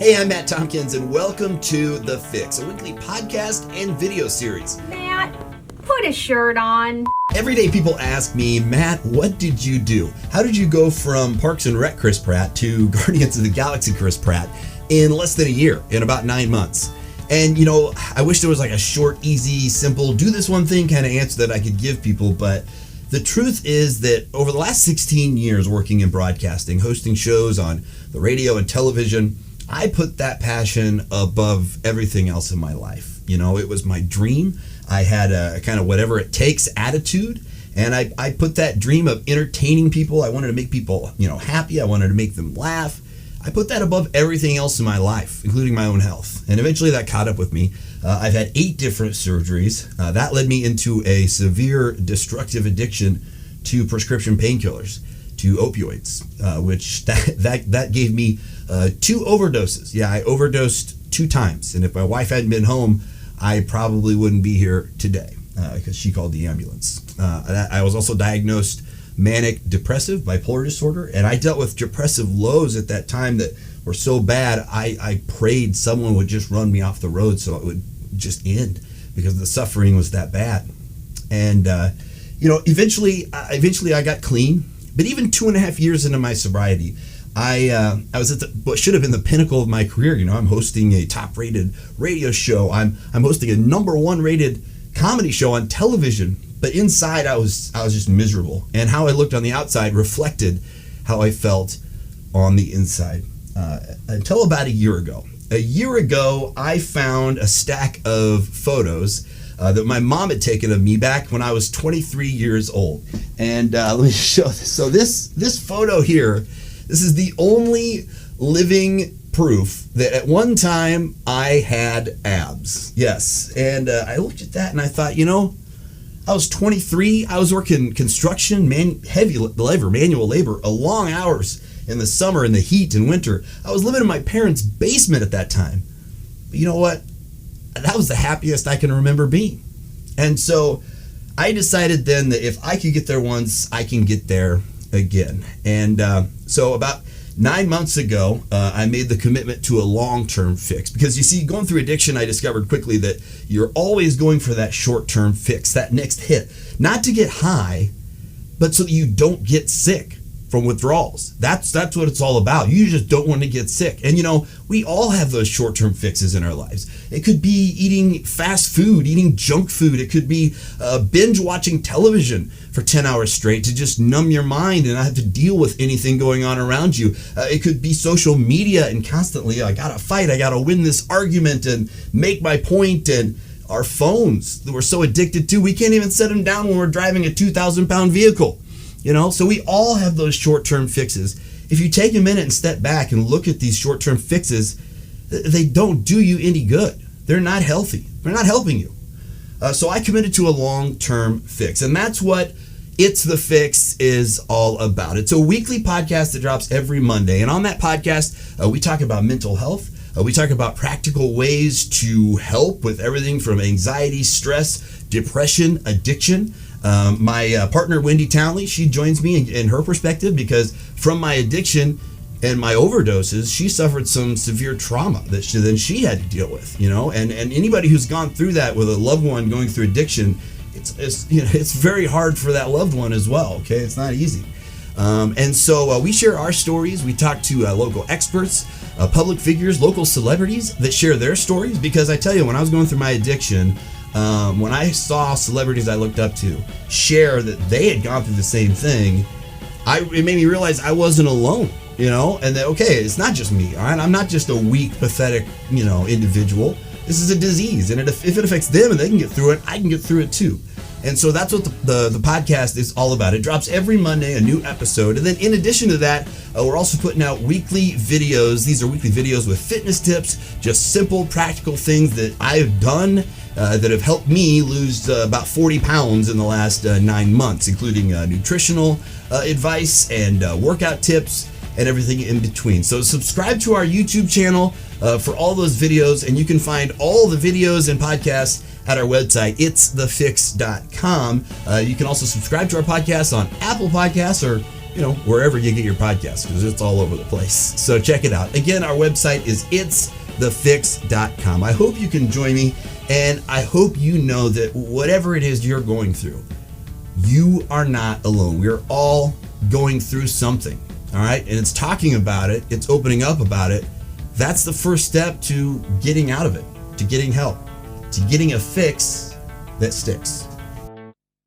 Hey, I'm Matt Tompkins, and welcome to The Fix, a weekly podcast and video series. Matt, put a shirt on. Every day people ask me, Matt, what did you do? How did you go from Parks and Rec Chris Pratt to Guardians of the Galaxy Chris Pratt in less than a year, in about 9 months? And, you know, I wish there was like a short, easy, simple, do this one thing kind of answer that I could give people, but the truth is that over the last 16 years working in broadcasting, hosting shows on the radio and television, I put that passion above everything else in my life. You know, it was my dream. I had a kind of whatever it takes attitude, and I put that dream of entertaining people. I wanted to make people, you know, happy. I wanted to make them laugh. I put that above everything else in my life, including my own health. And eventually that caught up with me. I've had 8 different surgeries. That led me into a severe destructive addiction to prescription painkillers, to opioids, which that gave me 2 overdoses. Yeah, I overdosed 2 times. And if my wife hadn't been home, I probably wouldn't be here today because she called the ambulance. I was also diagnosed manic depressive bipolar disorder, and I dealt with depressive lows at that time that were so bad I prayed someone would just run me off the road so it would just end because the suffering was that bad. And you know, eventually I got clean, but even 2.5 years into my sobriety, I was at what should have been the pinnacle of my career. You know, I'm hosting a top-rated radio show. I'm hosting a number 1 rated comedy show on television. But inside, I was just miserable, and how I looked on the outside reflected how I felt on the inside. Until about a year ago. A year ago, I found a stack of photos that my mom had taken of me back when I was 23 years old. And let me show this. So this photo here, this is the only living proof that at one time I had abs. Yes, and I looked at that and I thought, you know, I was 23. I was working construction, heavy labor, manual labor, long hours in the summer, in the heat and winter. I was living in my parents' basement at that time. But you know what? That was the happiest I can remember being. And so I decided then that if I could get there once, I can get there again. And so about 9 months ago, I made the commitment to a long-term fix. Because you see, going through addiction, I discovered quickly that you're always going for that short-term fix, that next hit. Not to get high, but so that you don't get sick from withdrawals. That's what it's all about. You just don't want to get sick. And you know, we all have those short-term fixes in our lives. It could be eating fast food, eating junk food. It could be binge watching television for 10 hours straight to just numb your mind and not have to deal with anything going on around you. It could be social media and constantly, I gotta fight, I gotta win this argument and make my point. And our phones that we're so addicted to, we can't even set them down when we're driving a 2,000-pound vehicle. You know, so we all have those short-term fixes. If you take a minute and step back and look at these short-term fixes, they don't do you any good. They're not healthy. They're not helping you. So I committed to a long-term fix, and that's what It's the Fix is all about. It's a weekly podcast that drops every Monday, and on that podcast, we talk about mental health. We talk about practical ways to help with everything from anxiety, stress, depression, addiction. My partner, Wendy Townley, she joins me in her perspective because from my addiction and my overdoses, she suffered some severe trauma that she had to deal with, you know, and anybody who's gone through that with a loved one going through addiction, it's you know, it's very hard for that loved one as well, okay? It's not easy. And so we share our stories. We talk to local experts, public figures, local celebrities that share their stories because I tell you, when I was going through my addiction, when I saw celebrities I looked up to share that they had gone through the same thing, it made me realize I wasn't alone, you know, and that, okay, it's not just me, all right? I'm not just a weak, pathetic, you know, individual. This is a disease, and if it affects them and they can get through it, I can get through it too. And so that's what the podcast is all about. It drops every Monday, a new episode. And then in addition to that, we're also putting out weekly videos. These are weekly videos with fitness tips, just simple, practical things that I've done that have helped me lose about 40 pounds in the last 9 months, including nutritional advice and workout tips and everything in between. So subscribe to our YouTube channel for all those videos, and you can find all the videos and podcasts at our website, itsthefix.com. You can also subscribe to our podcast on Apple Podcasts or wherever you get your podcasts, because it's all over the place. So check it out. Again, our website is itsthefix.com. I hope you can join me, and I hope you know that whatever it is you're going through, you are not alone. We're all going through something, all right? And it's talking about it, it's opening up about it. That's the first step to getting out of it, to getting help, to getting a fix that sticks.